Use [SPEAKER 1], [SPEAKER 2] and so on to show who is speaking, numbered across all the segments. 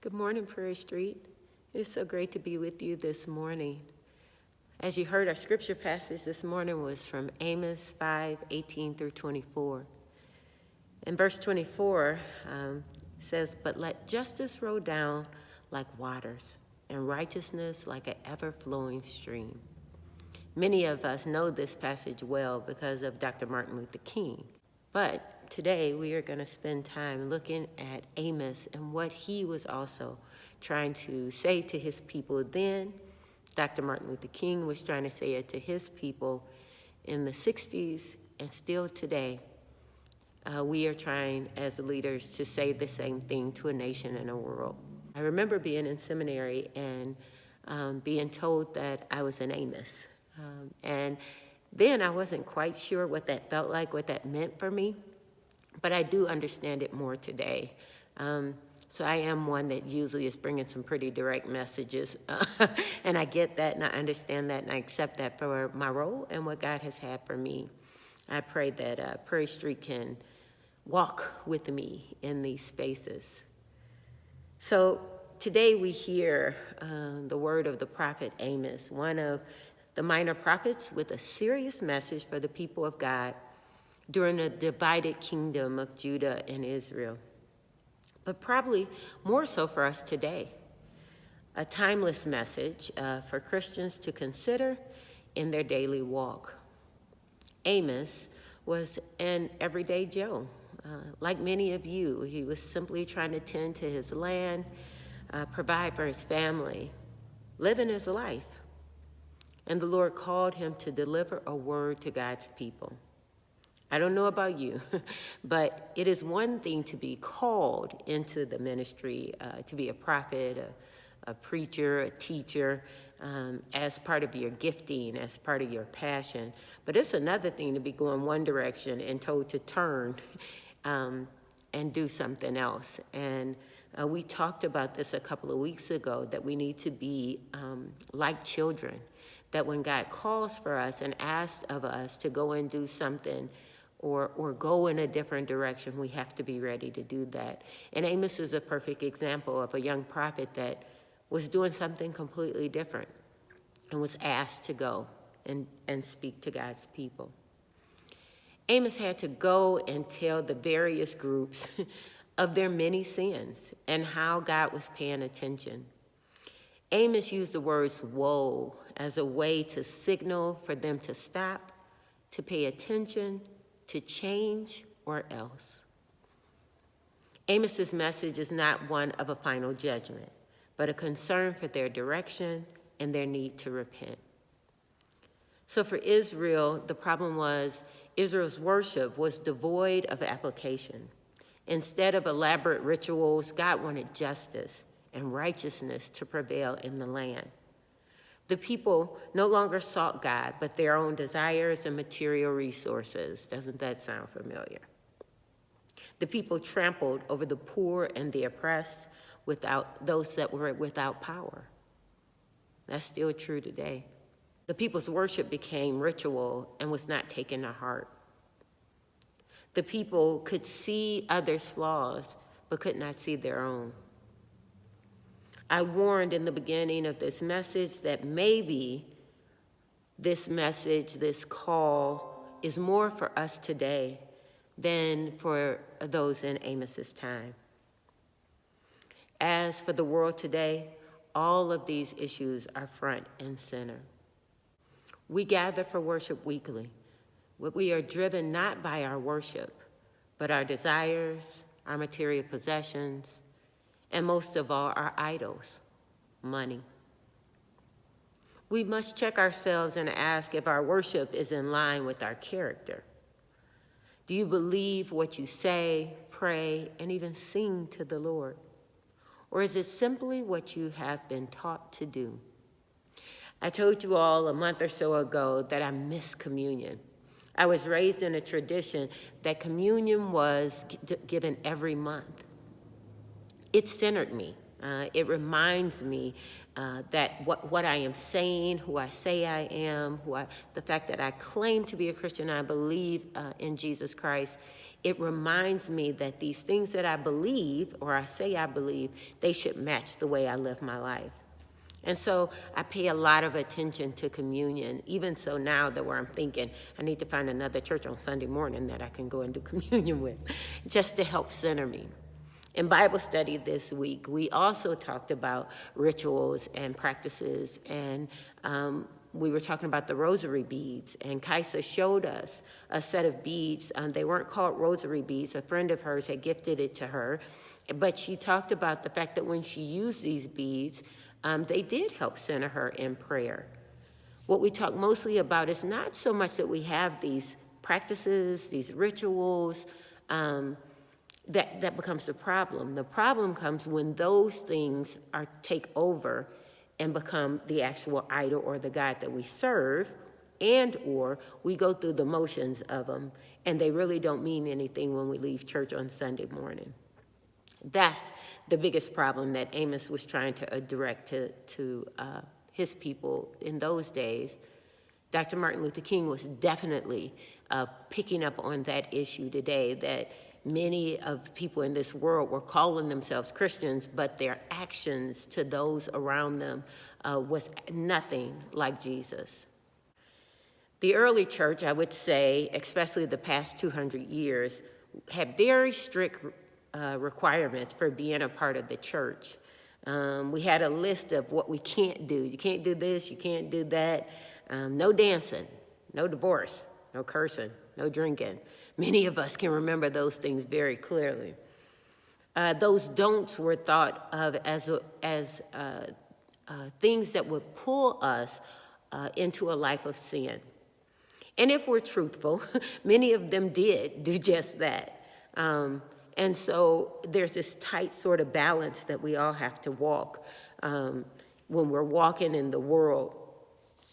[SPEAKER 1] Good morning, Prairie Street. It is so great to be with you this morning. As you heard, our scripture passage this morning was from Amos 5:18 through 24. And verse 24 says, "But let justice roll down like waters, and righteousness like an ever-flowing stream." Many of us know this passage well because of Dr. Martin Luther King. But today we are going to spend time looking at Amos and what he was also trying to say to his people then. Dr. Martin Luther King was trying to say it to his people in the 60s, and still today, we are trying as leaders to say the same thing to a nation and a world. I remember being in seminary and being told that I was an Amos. And then I wasn't quite sure what that felt like, what that meant for me, but I do understand it more today. So I am one that usually is bringing some pretty direct messages, and I get that, and I understand that, and I accept that for my role and what God has had for me. I pray that Prairie Street can walk with me in these spaces. So today we hear the word of the prophet Amos, one of the minor prophets with a serious message for the people of God during the divided kingdom of Judah and Israel. But probably more so for us today. A timeless message for Christians to consider in their daily walk. Amos was an everyday Joe. Like many of you, he was simply trying to tend to his land, provide for his family, living his life. And the Lord called him to deliver a word to God's people. I don't know about you, but it is one thing to be called into the ministry, to be a prophet, a preacher, a teacher, as part of your gifting, as part of your passion. But it's another thing to be going one direction and told to turn and do something else. And we talked about this a couple of weeks ago, that we need to be like children, that when God calls for us and asks of us to go and do something or go in a different direction, we have to be ready to do that. And Amos is a perfect example of a young prophet that was doing something completely different and was asked to go and speak to God's people. Amos had to go and tell the various groups of their many sins and how God was paying attention. Amos used the words woe as a way to signal for them to stop, to pay attention, to change, or else. Amos's message is not one of a final judgment, but a concern for their direction and their need to repent. So for Israel, the problem was Israel's worship was devoid of application. Instead of elaborate rituals, God wanted justice and righteousness to prevail in the land. The people no longer sought God, but their own desires and material resources. Doesn't that sound familiar? The people trampled over the poor and the oppressed, without those that were without power. That's still true today. The people's worship became ritual and was not taken to heart. The people could see others' flaws, but could not see their own. I warned in the beginning of this message that maybe this message, this call, is more for us today than for those in Amos's time. As for the world today, all of these issues are front and center. We gather for worship weekly. We are driven not by our worship, but our desires, our material possessions, and most of all, our idols, money. We must check ourselves and ask if our worship is in line with our character. Do you believe what you say, pray, and even sing to the Lord? Or is it simply what you have been taught to do? I told you all a month or so ago that I miss communion. I was raised in a tradition that communion was given every month. It centered me. It reminds me that what I am saying, who I say I am, the fact that I claim to be a Christian, I believe in Jesus Christ, it reminds me that these things that I believe, or I say I believe, they should match the way I live my life. And so I pay a lot of attention to communion, even so now that where I'm thinking, I need to find another church on Sunday morning that I can go and do communion with, just to help center me. In Bible study this week, we also talked about rituals and practices, and we were talking about the rosary beads, and Kaisa showed us a set of beads. They weren't called rosary beads. A friend of hers had gifted it to her, but she talked about the fact that when she used these beads, they did help center her in prayer. What we talk mostly about is not so much that we have these practices, these rituals, that becomes the problem. The problem comes when those things take over and become the actual idol or the God that we serve, and or we go through the motions of them, and they really don't mean anything when we leave church on Sunday morning. That's the biggest problem that Amos was trying to direct to his people in those days. Dr. Martin Luther King was definitely picking up on that issue today, that many of people in this world were calling themselves Christians, but their actions to those around them was nothing like Jesus. The early church, I would say, especially the past 200 years, had very strict requirements for being a part of the church. We had a list of what we can't do. You can't do this, you can't do that. No dancing, no divorce, no cursing, no drinking. Many of us can remember those things very clearly. Those don'ts were thought of as things that would pull us into a life of sin. And if we're truthful, many of them did do just that. And so there's this tight sort of balance that we all have to walk when we're walking in the world.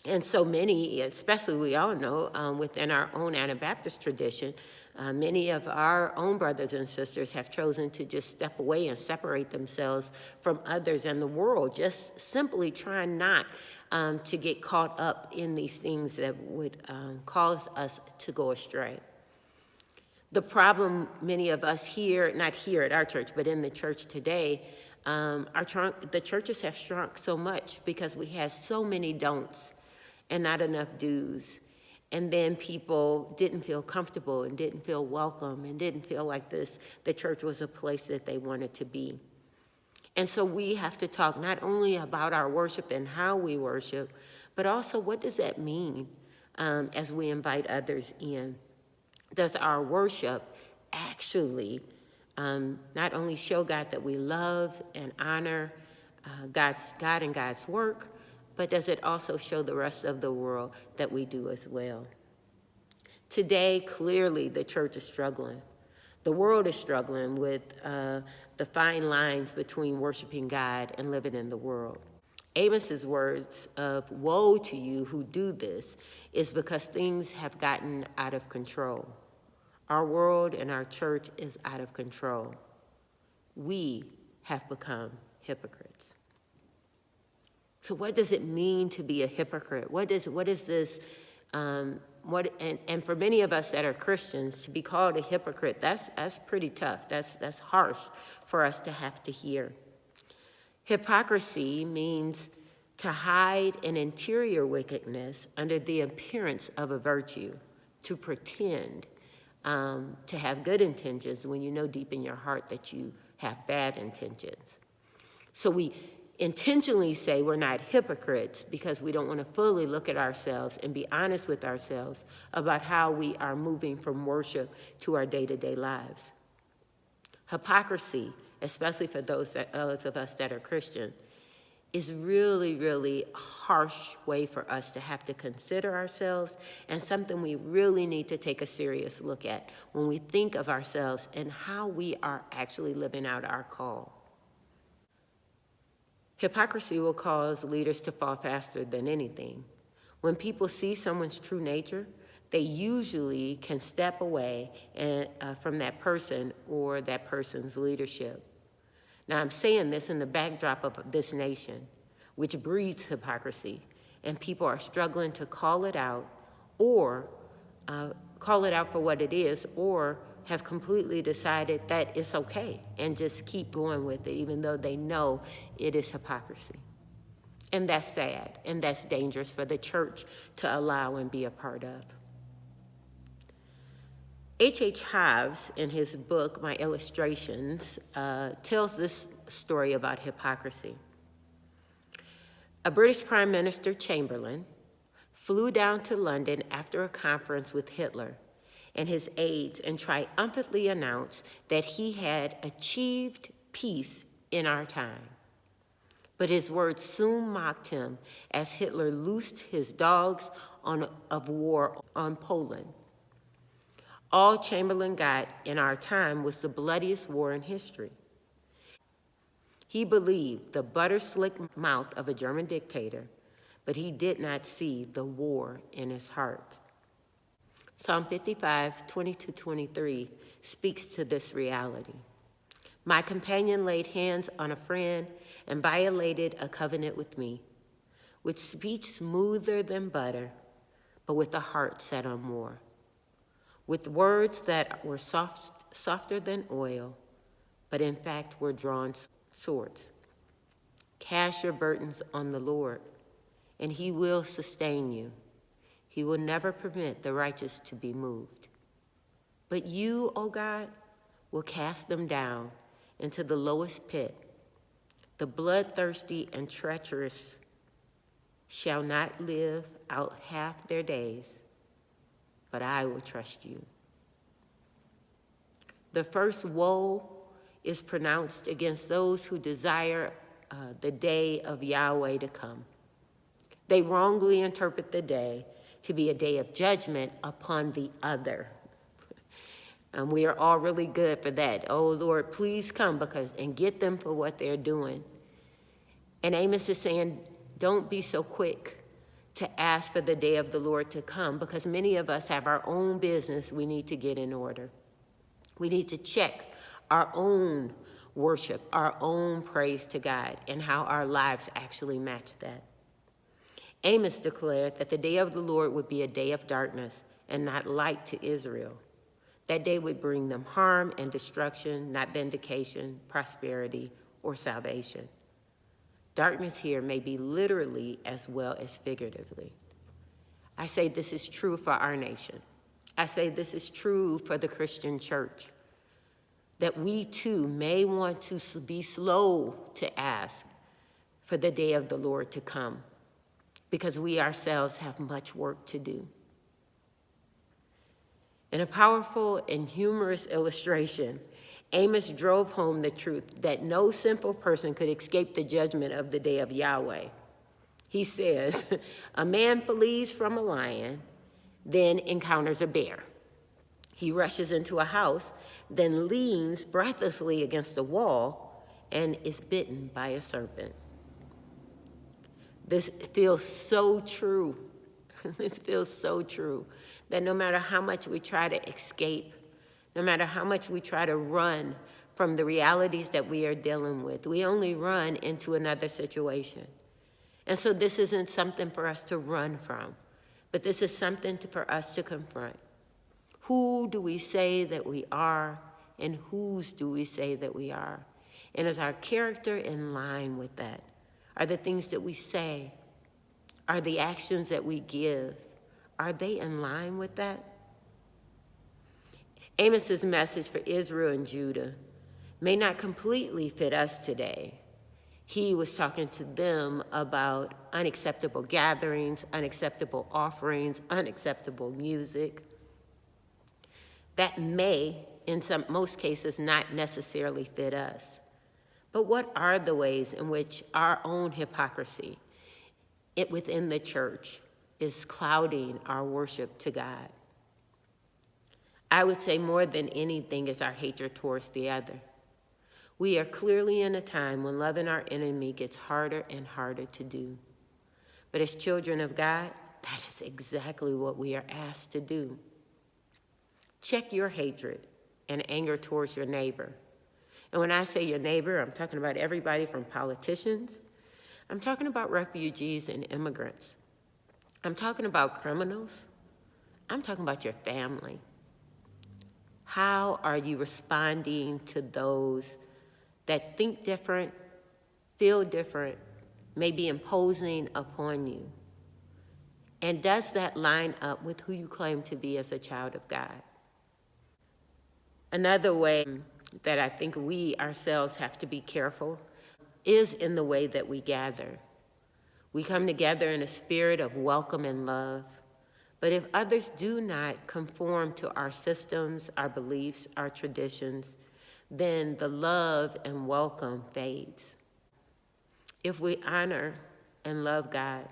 [SPEAKER 1] And so many, especially we all know, within our own Anabaptist tradition, many of our own brothers and sisters have chosen to just step away and separate themselves from others in the world, just simply trying not to get caught up in these things that would cause us to go astray. The problem many of us here, not here at our church, but in the church today, the churches have shrunk so much because we have so many don'ts and not enough do's. And then people didn't feel comfortable and didn't feel welcome and didn't feel like the church was a place that they wanted to be. And so we have to talk not only about our worship and how we worship, but also what does that mean as we invite others in? Does our worship actually not only show God that we love and honor God and God's work, but does it also show the rest of the world that we do as well? Today, clearly, the church is struggling. The world is struggling with the fine lines between worshiping God and living in the world. Amos's words of woe to you who do this is because things have gotten out of control. Our world and our church is out of control. We have become hypocrites. So what does it mean to be a hypocrite? What is this? And for many of us that are Christians, to be called a hypocrite, that's pretty tough. That's harsh for us to have to hear. Hypocrisy means to hide an interior wickedness under the appearance of a virtue, to pretend to have good intentions when you know deep in your heart that you have bad intentions. So we intentionally say we're not hypocrites because we don't want to fully look at ourselves and be honest with ourselves about how we are moving from worship to our day-to-day lives. Hypocrisy, especially for those of us that are Christian, is really, really a harsh way for us to have to consider ourselves, and something we really need to take a serious look at when we think of ourselves and how we are actually living out our call. Hypocrisy will cause leaders to fall faster than anything. When people see someone's true nature, they usually can step away from that person or that person's leadership. Now, I'm saying this in the backdrop of this nation, which breeds hypocrisy, and people are struggling to call it out or call it out for what it is, or have completely decided that it's okay and just keep going with it, even though they know it is hypocrisy. And that's sad, and that's dangerous for the church to allow and be a part of. H.H. Hobbs, in his book, My Illustrations, tells this story about hypocrisy. A British Prime Minister, Chamberlain, flew down to London after a conference with Hitler and his aides and triumphantly announced that he had achieved peace in our time. But his words soon mocked him as Hitler loosed his dogs of war on Poland. All Chamberlain got in our time was the bloodiest war in history. He believed the butter-slick mouth of a German dictator, but he did not see the war in his heart. Psalm 55, 20-23 speaks to this reality. My companion laid hands on a friend and violated a covenant with me, with speech smoother than butter, but with a heart set on war, with words that were softer than oil, but in fact were drawn swords. Cast your burdens on the Lord, and he will sustain you. He will never permit the righteous to be moved. But you, O God, will cast them down into the lowest pit. The bloodthirsty and treacherous shall not live out half their days, but I will trust you. The first woe is pronounced against those who desire the day of Yahweh to come. They wrongly interpret the day to be a day of judgment upon the other. And we are all really good for that. Oh, Lord, please come and get them for what they're doing. And Amos is saying, don't be so quick to ask for the day of the Lord to come, because many of us have our own business we need to get in order. We need to check our own worship, our own praise to God, and how our lives actually match that. Amos declared that the day of the Lord would be a day of darkness and not light to Israel. That day would bring them harm and destruction, not vindication, prosperity, or salvation. Darkness here may be literally as well as figuratively. I say this is true for our nation. I say this is true for the Christian church, that we too may want to be slow to ask for the day of the Lord to come, because we ourselves have much work to do. In a powerful and humorous illustration, Amos drove home the truth that no simple person could escape the judgment of the day of Yahweh. He says, a man flees from a lion, then encounters a bear. He rushes into a house, then leans breathlessly against a wall and is bitten by a serpent. This feels so true. This feels so true that no matter how much we try to escape, no matter how much we try to run from the realities that we are dealing with, we only run into another situation. And so this isn't something for us to run from, but this is something for us to confront. Who do we say that we are, and whose do we say that we are? And is our character in line with that? Are the things that we say, are the actions that we give, are they in line with that? Amos's message for Israel and Judah may not completely fit us today. He was talking to them about unacceptable gatherings, unacceptable offerings, unacceptable music. That may, in most cases, not necessarily fit us. But what are the ways in which our own hypocrisy within the church is clouding our worship to God? I would say more than anything is our hatred towards the other. We are clearly in a time when loving our enemy gets harder and harder to do. But as children of God, that is exactly what we are asked to do. Check your hatred and anger towards your neighbor. And when I say your neighbor, I'm talking about everybody from politicians. I'm talking about refugees and immigrants. I'm talking about criminals. I'm talking about your family. How are you responding to those that think different, feel different, may be imposing upon you? And does that line up with who you claim to be as a child of God? Another way that I think we ourselves have to be careful is in the way that we gather. We come together in a spirit of welcome and love. But if others do not conform to our systems, our beliefs, our traditions, then the love and welcome fades. If we honor and love God,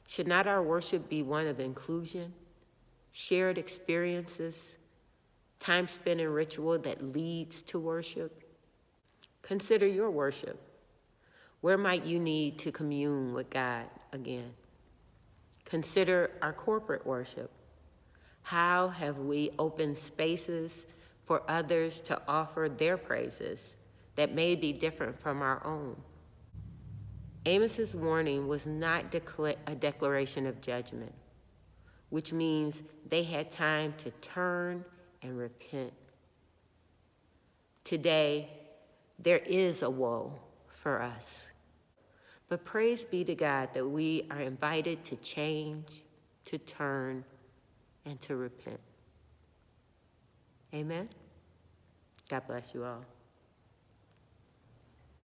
[SPEAKER 1] should not our worship be one of inclusion, shared experiences, time spent in ritual that leads to worship? Consider your worship. Where might you need to commune with God again? Consider our corporate worship. How have we opened spaces for others to offer their praises that may be different from our own? Amos's warning was not a declaration of judgment, which means they had time to turn and repent. Today, there is a woe for us. But praise be to God that we are invited to change, to turn, and to repent. Amen? God bless you all.